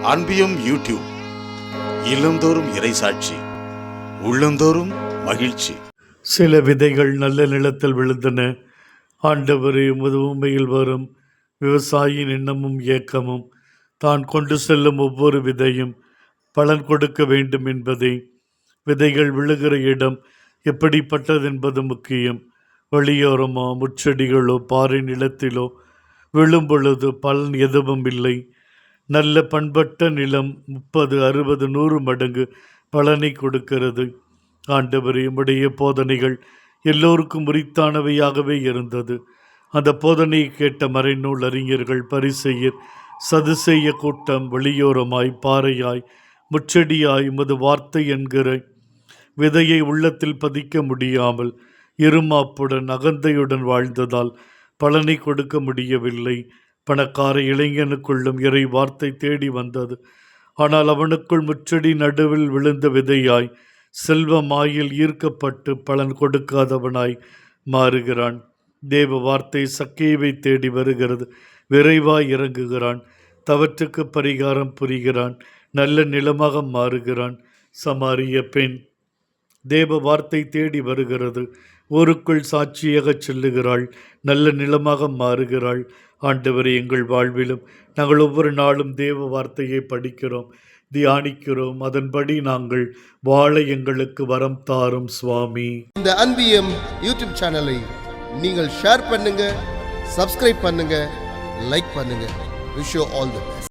அன்பியும் YouTube இல்லந்தோறும் இறைசாட்சி, உள்ளந்தோறும் மகிழ்ச்சி. சில விதைகள் நல்ல நிலத்தில் விழுந்தன. ஆண்டவரே, உமது உண்மையில் வரும் விவசாயியின் எண்ணமும் ஏக்கமும் தான் கொண்டு செல்லும் ஒவ்வொரு விதையும் பலன் கொடுக்க வேண்டும் என்பதே. விதைகள் விழுகிற இடம் எப்படிப்பட்டது என்பது முக்கியம். வழியோரமோ முச்செடிகளோ பாறை நிலத்திலோ விழும் பொழுது பலன் எதுவும் இல்லை. நல்ல பண்பட்ட நிலம் 30, 60, 100 மடங்கு பலனை கொடுக்கிறது. ஆண்டவரே, உம்முடைய போதனைகள் எல்லோருக்கும் உரித்தானவையாகவே இருந்தது. அந்த போதனையை கேட்ட மறைநூல் அறிஞர்கள், பரிசேயர், சதுசேய கூட்டம் வெளியோரமாய் பாறையாய் முச்செடியாய் உமது வார்த்தை என்கிற விதையை உள்ளத்தில் பதிக்க முடியாமல் இருமாப்புடன் அகந்தையுடன் வாழ்ந்ததால் பலனை கொடுக்க முடியவில்லை. பணக்கார இளைஞனுக்குள்ளும் இறை வார்த்தை தேடி வந்தது. ஆனால் அவனுக்குள் முச்செடி நடுவில் விழுந்த விதையாய் செல்வமாயில் ஈர்க்கப்பட்டு பலன் கொடுக்காதவனாய் மாறுகிறான். தேவ வார்த்தை சக்கேவை தேடி வருகிறது. விரைவாய் இறங்குகிறான். தவற்றுக்கு பரிகாரம் புரிகிறான். நல்ல நிலமாக மாறுகிறான். சமாரிய பெண் தேவ வார்த்தை தேடி வருகிறது. ஊருக்குள் சாட்சியாக செல்லுகிறாள். நல்ல நிலமாக மாறுகிறாள். ஆண்டவரே, எங்கள் வாழ்விலும் நாங்கள் ஒவ்வொரு நாளும் தேவ வார்த்தையை படிக்கிறோம், தியானிக்கிறோம். அதன்படி நாங்கள் வாழ எங்களுக்கு வரம் தாரும் சுவாமி. இந்த அன்பியம் யூடியூப் சேனலை நீங்கள் ஷேர் பண்ணுங்க, சப்ஸ்கிரைப் பண்ணுங்க, லைக் பண்ணுங்க. Wish you all the best.